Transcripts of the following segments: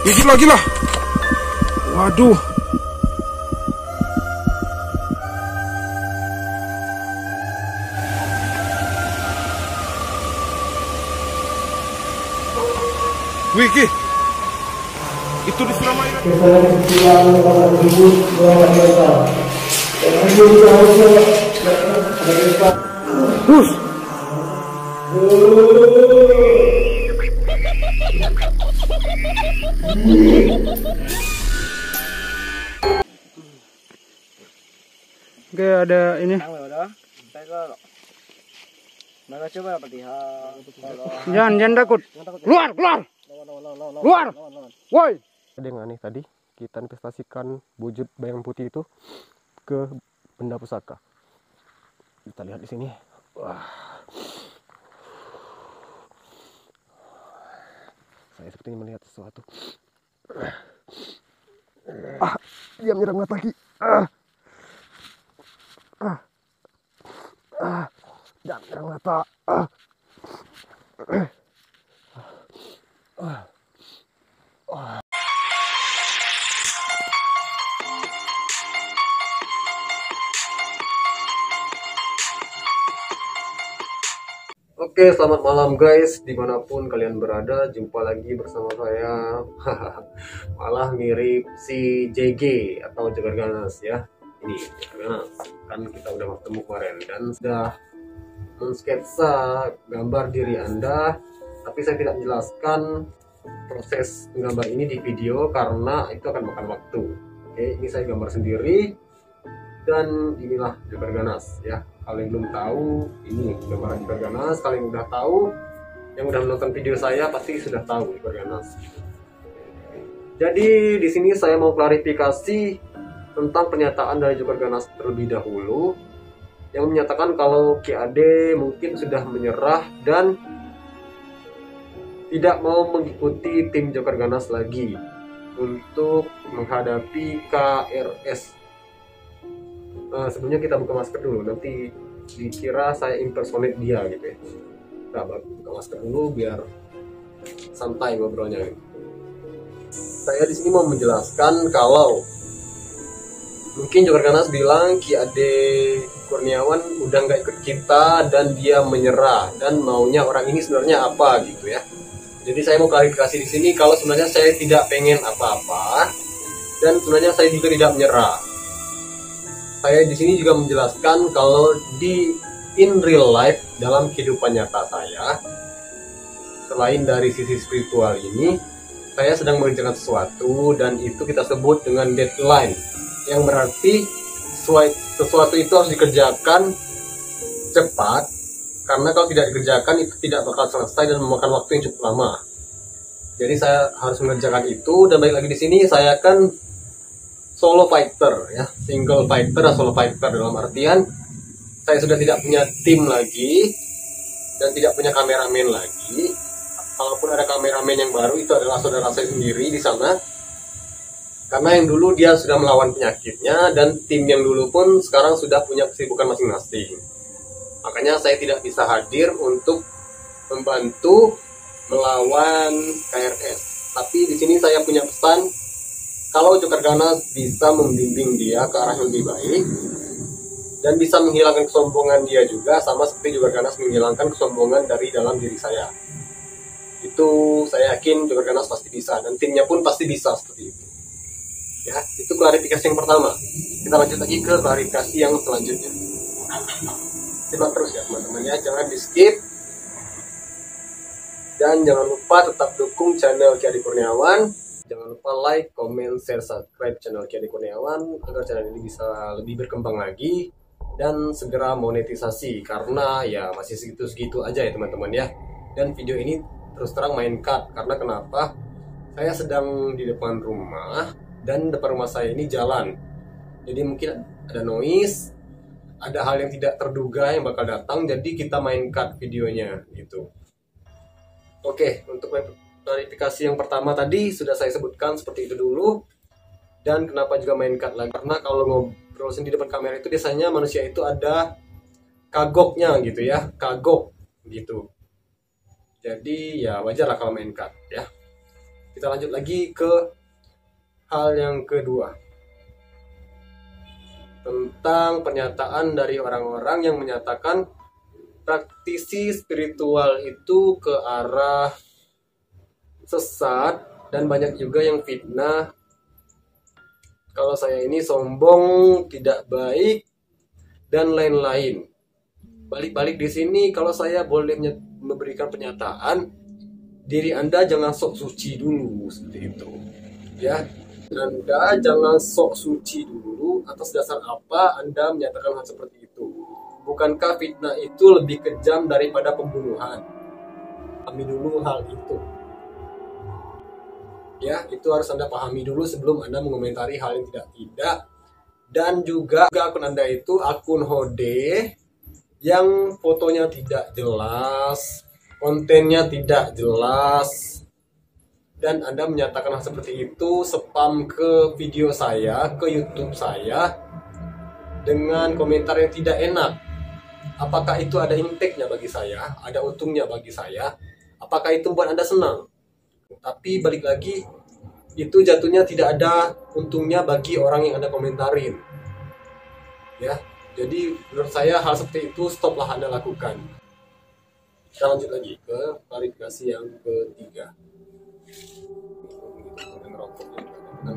Gigit lagi lah. Waduh. Wih, Ki. Itu disiram air. Hus. Oke, ada ini. Jangan takut. Keluar. Keluar. Woi. Ada yang aneh tadi, kita investasikan wujud bayang putih itu ke benda pusaka. Kita lihat di sini. Wah. Saya sepertinya melihat sesuatu. Dia menyerang mata lagi. Jangan menyerang mata. Oke, selamat malam guys, dimanapun kalian berada, jumpa lagi bersama saya. Malah mirip si JG atau Jagar Ganas ya. Ini Jagar Ganas, kan kita udah ketemu kemarin dan sudah mensketsa gambar diri Anda, tapi saya tidak menjelaskan proses menggambar ini di video karena itu akan makan waktu. Oke, ini saya gambar sendiri dan inilah Jagar Ganas ya. Kalau yang belum tahu, ini gambaran Jagar Ganas. Kalau yang udah tahu, yang udah menonton video saya pasti sudah tahu Jagar Ganas. Jadi di sini saya mau klarifikasi tentang pernyataan dari Jagar Ganas terlebih dahulu, yang menyatakan kalau KAD mungkin sudah menyerah dan tidak mau mengikuti tim Jagar Ganas lagi untuk menghadapi KRS. Sebelumnya kita buka masker dulu, nanti dikira saya impersonate dia gitu ya. Kita buka masker dulu biar santai ngobrolnya gitu. Saya di sini mau menjelaskan kalau mungkin Jagar Ganas bilang Ki Ade Kurniawan udah nggak ikut kita dan dia menyerah dan maunya orang ini sebenarnya apa gitu ya. Jadi saya mau klarifikasi di sini kalau sebenarnya saya tidak pengen apa-apa dan sebenarnya saya juga tidak menyerah. Saya di sini juga menjelaskan kalau di in real life dalam kehidupan nyata saya, selain dari sisi spiritual ini, saya sedang mengerjakan sesuatu dan itu kita sebut dengan deadline, yang berarti sesuatu itu harus dikerjakan cepat, karena kalau tidak dikerjakan itu tidak bakal selesai dan memakan waktu yang cukup lama. Jadi saya harus mengerjakan itu dan balik lagi di sini saya kan solo fighter ya, single fighter atau solo fighter dalam artian saya sudah tidak punya tim lagi dan tidak punya kameramen lagi. Kalaupun ada kameramen yang baru itu adalah saudara saya sendiri di sana, karena yang dulu dia sudah melawan penyakitnya dan tim yang dulu pun sekarang sudah punya kesibukan masing-masing. Makanya saya tidak bisa hadir untuk membantu melawan KRS. Tapi di sini saya punya pesan, kalau Jagar Ganas bisa membimbing dia ke arah yang lebih baik dan bisa menghilangkan kesombongan dia juga, sama seperti Jagar Ganas menghilangkan kesombongan dari dalam diri saya. Itu saya yakin Jagar Ganas pasti bisa dan timnya pun pasti bisa seperti itu. Ya, itu klarifikasi yang pertama. Kita lanjut lagi ke klarifikasi yang selanjutnya. Simak terus ya teman-teman ya, jangan di skip. Dan jangan lupa tetap dukung channel Ki Ade Kurniawan. Jangan lupa like, comment, share, subscribe channel Ki Ade Kurniawan agar channel ini bisa lebih berkembang lagi dan segera monetisasi, karena ya masih segitu-segitu aja ya teman-teman ya. Dan video ini terus terang main cut karena kenapa? Saya sedang di depan rumah dan depan rumah saya ini jalan. Jadi mungkin ada noise, ada hal yang tidak terduga yang bakal datang, jadi kita main cut videonya gitu. Oke, untuk klarifikasi yang pertama tadi sudah saya sebutkan seperti itu dulu. Dan kenapa juga main cut lagi? Karena kalau ngobrol sendiri di depan kamera itu biasanya manusia itu ada kagoknya gitu ya, kagok gitu. Jadi ya wajar lah kalau main cut ya. Kita lanjut lagi ke hal yang kedua, tentang pernyataan dari orang-orang yang menyatakan praktisi spiritual itu ke arah sesat, dan banyak juga yang fitnah kalau saya ini sombong, tidak baik, dan lain-lain. Balik-balik di sini, kalau saya boleh memberikan pernyataan, diri Anda jangan sok suci dulu, seperti itu. Ya, Anda jangan sok suci dulu. Atas dasar apa Anda menyatakan hal seperti itu? Bukankah fitnah itu lebih kejam daripada pembunuhan? Pahami dulu hal itu. Ya, itu harus Anda pahami dulu sebelum Anda mengomentari hal yang tidak. Dan juga akun Anda itu akun hode yang fotonya tidak jelas, kontennya tidak jelas, dan Anda menyatakan hal seperti itu, spam ke video saya, ke YouTube saya, dengan komentar yang tidak enak. Apakah itu ada impact-nya bagi saya? Ada untungnya bagi saya? Apakah itu membuat Anda senang? Tapi balik lagi, itu jatuhnya tidak ada untungnya bagi orang yang Anda komentarin. Ya, jadi menurut saya hal seperti itu stoplah Anda lakukan. Kita lanjut lagi ke klarifikasi yang ketiga.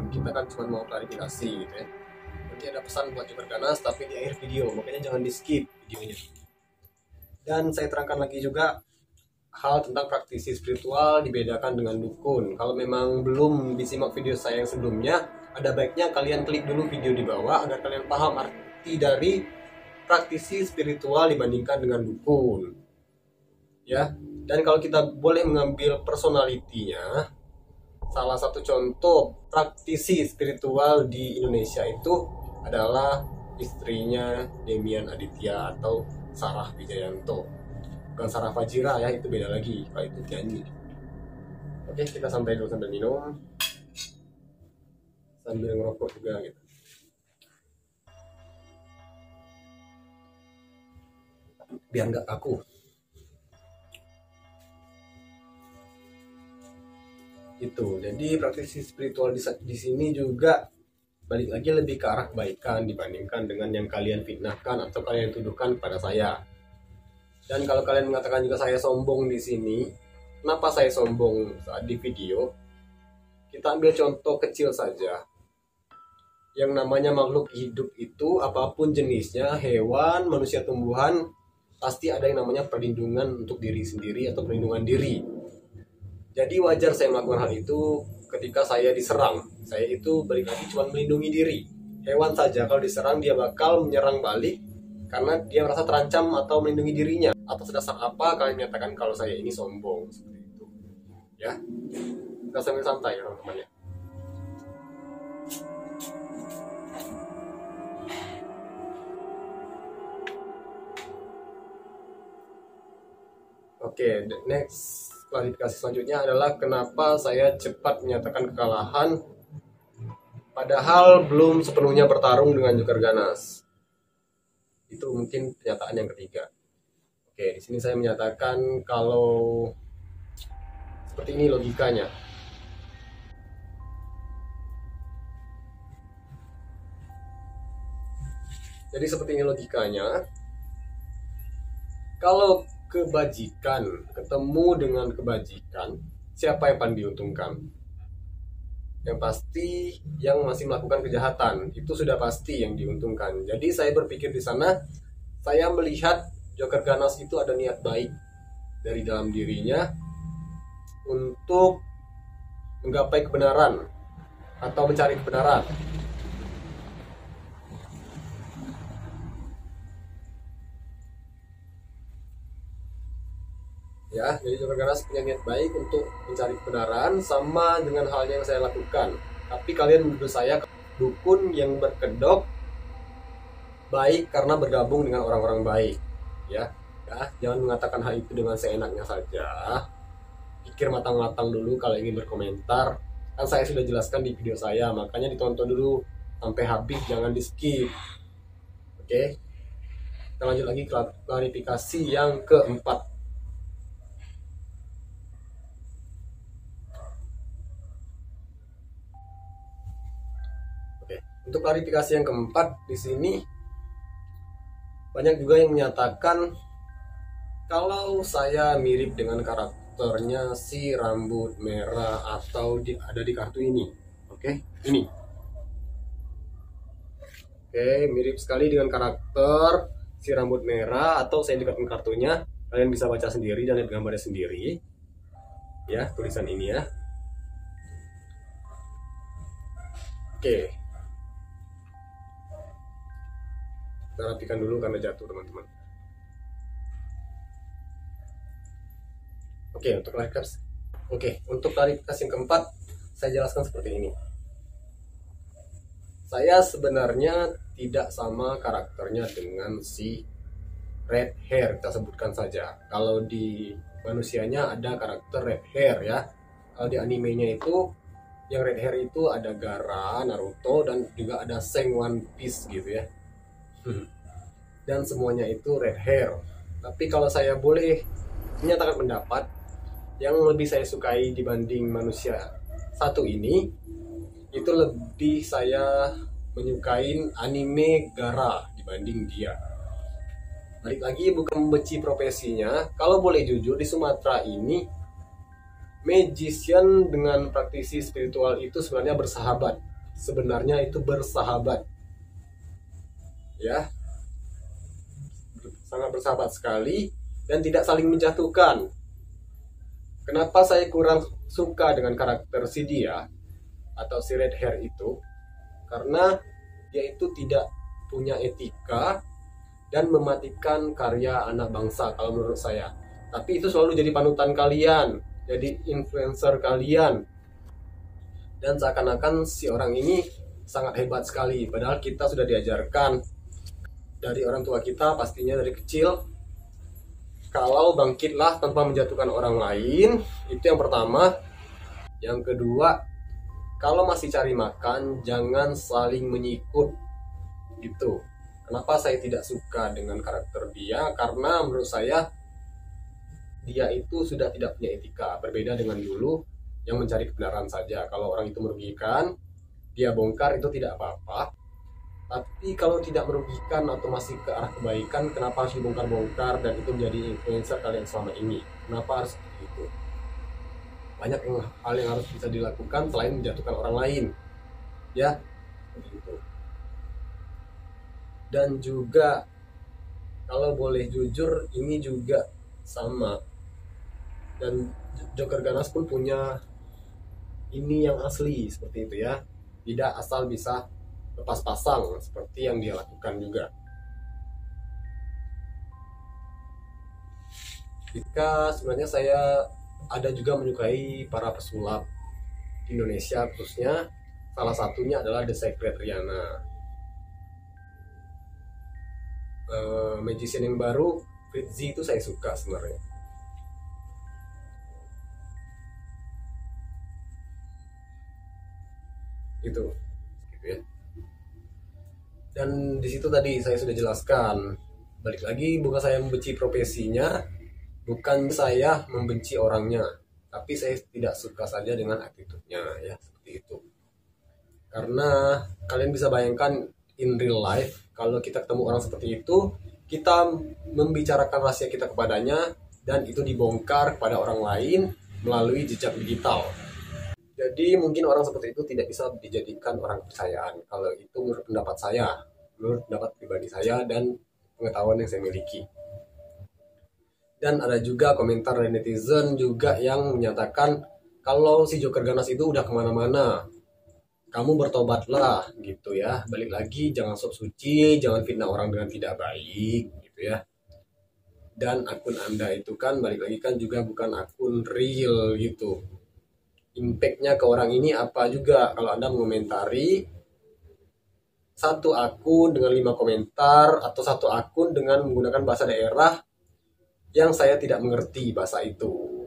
Kita kan cuma mau klarifikasi gitu ya. Nanti ada pesan buat Joker Ganas tapi di akhir video, makanya jangan di skip videonya. Dan saya terangkan lagi juga hal tentang praktisi spiritual dibedakan dengan dukun. Kalau memang belum disimak video saya yang sebelumnya, ada baiknya kalian klik dulu video di bawah agar kalian paham arti dari praktisi spiritual dibandingkan dengan dukun. Ya, dan kalau kita boleh mengambil personalitinya, salah satu contoh praktisi spiritual di Indonesia itu adalah istrinya Demian Aditya atau Sarah Wijayanto. Bukan Sarah Fajira ya, itu beda lagi, kalau itu nyanyi. Oke, kita santai dulu sambil minum, sambil ngerokok juga gitu. Biar nggak kaku. Itu, jadi praktisi spiritual di sini juga balik lagi lebih ke arah kebaikan dibandingkan dengan yang kalian fitnahkan atau kalian tuduhkan kepada saya. Dan kalau kalian mengatakan juga saya sombong di sini, kenapa saya sombong saat di video? Kita ambil contoh kecil saja. Yang namanya makhluk hidup itu apapun jenisnya, hewan, manusia, tumbuhan, pasti ada yang namanya perlindungan untuk diri sendiri atau perlindungan diri. Jadi wajar saya melakukan hal itu ketika saya diserang. Saya itu balik lagi cuma melindungi diri. Hewan saja kalau diserang dia bakal menyerang balik karena dia merasa terancam atau melindungi dirinya. Atas dasar apa kalian menyatakan kalau saya ini sombong seperti itu? Ya, kita sambil santai ya teman-teman ya. Oke, next klarifikasi selanjutnya adalah kenapa saya cepat menyatakan kekalahan padahal belum sepenuhnya bertarung dengan Joker Ganas. Itu mungkin pernyataan yang ketiga. Oke, di sini saya menyatakan kalau seperti ini logikanya. Jadi seperti ini logikanya. Kalau kebajikan ketemu dengan kebajikan, siapa yang paling diuntungkan? Yang pasti yang masih melakukan kejahatan, itu sudah pasti yang diuntungkan. Jadi saya berpikir di sana, saya melihat Joker Ganas itu ada niat baik dari dalam dirinya untuk menggapai kebenaran atau mencari kebenaran. Ya, jadi Joker Ganas punya niat baik untuk mencari kebenaran sama dengan hal yang saya lakukan. Tapi kalian menuduh saya dukun yang berkedok baik karena bergabung dengan orang-orang baik. Ya, jangan mengatakan hal itu dengan seenaknya saja. Pikir matang-matang dulu kalau ingin berkomentar. Kan saya sudah jelaskan di video saya, makanya ditonton dulu sampai habis, jangan di skip. Oke, kita lanjut lagi klarifikasi yang keempat. Oke. Untuk klarifikasi yang keempat di sini, banyak juga yang menyatakan kalau saya mirip dengan karakternya si rambut merah atau ada di kartu ini. Oke, ini. Oke, mirip sekali dengan karakter si rambut merah, atau saya dekatkan kartunya. Kalian bisa baca sendiri dan lihat gambarnya sendiri. Ya, tulisan ini ya. Oke. Kita rapikan dulu karena jatuh, teman-teman. Untuk klarifikasi yang keempat, saya jelaskan seperti ini. Saya sebenarnya tidak sama karakternya dengan si red hair, kita sebutkan saja. Kalau di manusianya ada karakter red hair ya. Kalau di animenya itu, yang red hair itu ada Gaara, Naruto, dan juga ada Seng One Piece gitu ya. Dan semuanya itu red hair. Tapi kalau saya boleh menyatakan pendapat, yang lebih saya sukai dibanding manusia satu ini, itu lebih saya menyukai anime Gaara dibanding dia. Balik lagi, bukan membenci profesinya. Kalau boleh jujur, di Sumatera ini magician dengan praktisi spiritual itu sebenarnya bersahabat. Sebenarnya itu bersahabat. Ya. Sangat bersahabat sekali dan tidak saling menjatuhkan. Kenapa saya kurang suka dengan karakter si dia atau si red hair itu? Karena dia itu tidak punya etika dan mematikan karya anak bangsa kalau menurut saya. Tapi itu selalu jadi panutan kalian, jadi influencer kalian. Dan seakan-akan si orang ini sangat hebat sekali. Padahal kita sudah diajarkan dari orang tua kita, pastinya dari kecil, kalau bangkitlah tanpa menjatuhkan orang lain. Itu yang pertama. Yang kedua, kalau masih cari makan, jangan saling menyikut. Gitu. Kenapa saya tidak suka dengan karakter dia? Karena menurut saya dia itu sudah tidak punya etika. Berbeda dengan dulu yang mencari kebenaran saja. Kalau orang itu merugikan, dia bongkar, itu tidak apa-apa. Tapi kalau tidak merugikan atau masih ke arah kebaikan, kenapa harus dibongkar-bongkar dan itu menjadi influencer kalian selama ini? Kenapa harus seperti itu? Banyak hal yang harus bisa dilakukan selain menjatuhkan orang lain. Ya, begitu. Dan juga kalau boleh jujur, ini juga sama. Dan Joker Ganas pun punya ini yang asli seperti itu ya. Tidak asal bisa lepas pasang seperti yang dia lakukan juga. Jika sebenarnya saya ada juga menyukai para pesulap di Indonesia, khususnya salah satunya adalah The Secret Riana. Magician yang baru Fritzy itu saya suka sebenarnya. Itu gitu ya. Dan di situ tadi saya sudah jelaskan, balik lagi, bukan saya membenci profesinya, bukan saya membenci orangnya, tapi saya tidak suka saja dengan attitude-nya ya, seperti itu. Karena kalian bisa bayangkan in real life, kalau kita ketemu orang seperti itu, kita membicarakan rahasia kita kepadanya dan itu dibongkar kepada orang lain melalui jejak digital. Jadi mungkin orang seperti itu tidak bisa dijadikan orang kepercayaan. Kalau itu menurut pendapat saya, menurut pendapat pribadi saya dan pengetahuan yang saya miliki. Dan ada juga komentar dari netizen juga yang menyatakan kalau si Joker Ganas itu udah kemana-mana, kamu bertobatlah gitu ya. Balik lagi, jangan sok suci, jangan fitnah orang dengan tidak baik gitu ya. Dan akun Anda itu kan balik lagi kan juga bukan akun real gitu. Impactnya ke orang ini apa juga kalau Anda mengomentari satu akun dengan 5 komentar atau satu akun dengan menggunakan bahasa daerah yang saya tidak mengerti bahasa itu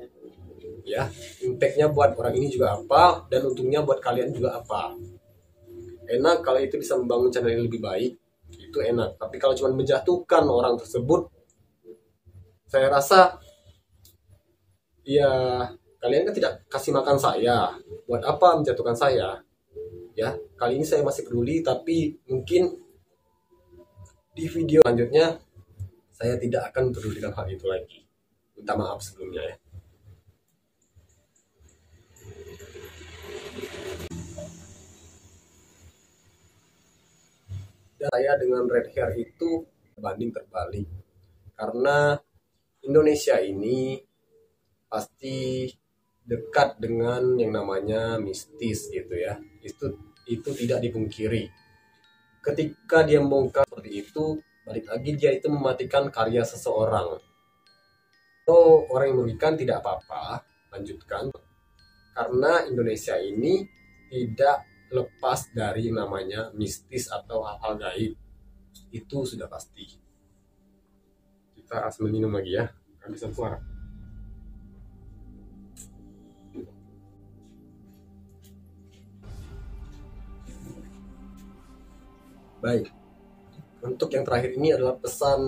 ya. Impactnya buat orang ini juga apa, dan untungnya buat kalian juga apa. Enak kalau itu bisa membangun channel yang lebih baik, itu enak. Tapi kalau cuma menjatuhkan orang tersebut, saya rasa ya kalian kan tidak kasih makan saya, buat apa menjatuhkan saya? ya. Kali ini saya masih peduli, tapi mungkin di video selanjutnya saya tidak akan pedulikan hal itu lagi. Minta maaf sebelumnya ya. Dan saya dengan red hair itu banding terbalik, karena Indonesia ini pasti dekat dengan yang namanya mistis gitu ya. Itu tidak dipungkiri. Ketika dia membongkar seperti itu, balik lagi dia itu mematikan karya seseorang. So, orang yang merugikan tidak apa-apa, lanjutkan. Karena Indonesia ini tidak lepas dari namanya mistis atau hal-hal gaib. Itu sudah pasti. Kita harus minum lagi ya, kehabisan suara. Baik, untuk yang terakhir ini adalah pesan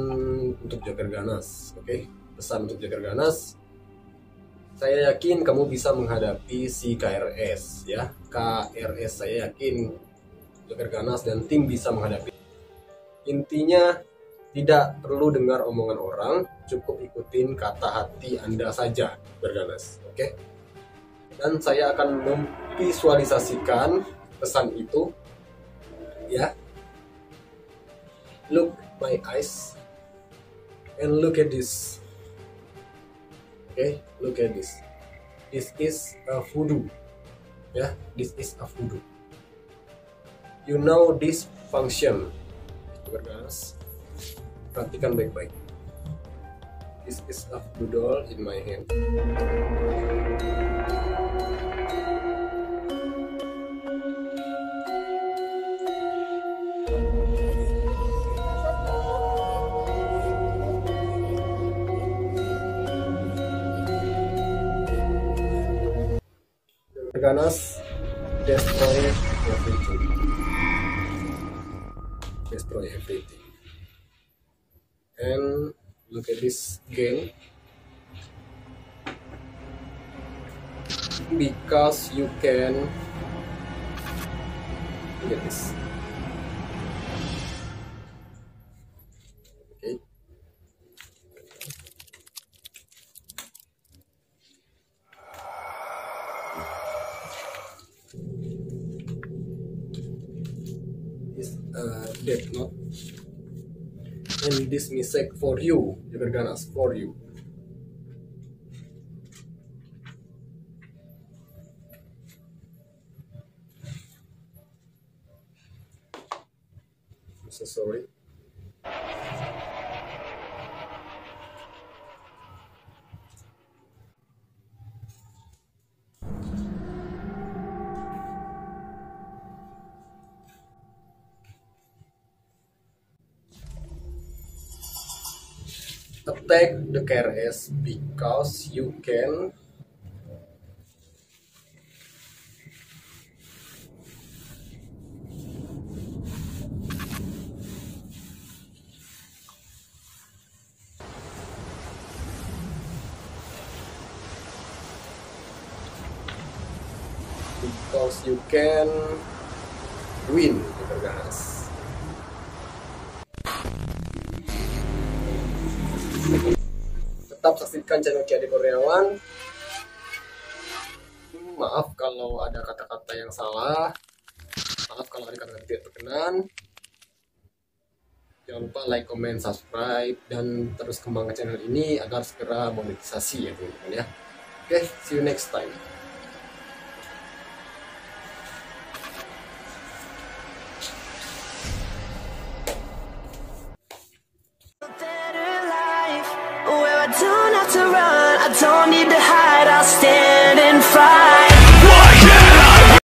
untuk Joker Ganas. Oke, pesan untuk Joker Ganas. Saya yakin kamu bisa menghadapi si KRS ya. KRS saya yakin Joker Ganas dan tim bisa menghadapi. Intinya tidak perlu dengar omongan orang, cukup ikutin kata hati Anda saja, Berganas. Oke. Dan saya akan memvisualisasikan pesan itu ya. Look my eyes and look at this. Okay, look at this. This is a voodoo. Yeah, this is a voodoo. You know this function. Guys, perhatikan baik-baik. This is a voodoo doll in my hand. Ganas, destroy everything. Destroy everything. And look at this game. Because you can look at this. Okay. Death Note, and this music for you, Joker Ganas, for you. I'm so sorry. Attack the KRS because you can win, guys. Tetap saksikan channel Ki Ade Kurniawan. Maaf kalau ada kata-kata yang salah. Maaf kalau ada kata-kata tidak berkenan. Jangan lupa like, comment, subscribe, dan terus kembangkan channel ini agar segera monetisasi ya teman-teman ya. Oke, see you next time. I don't need to hide, I'll stand and fight.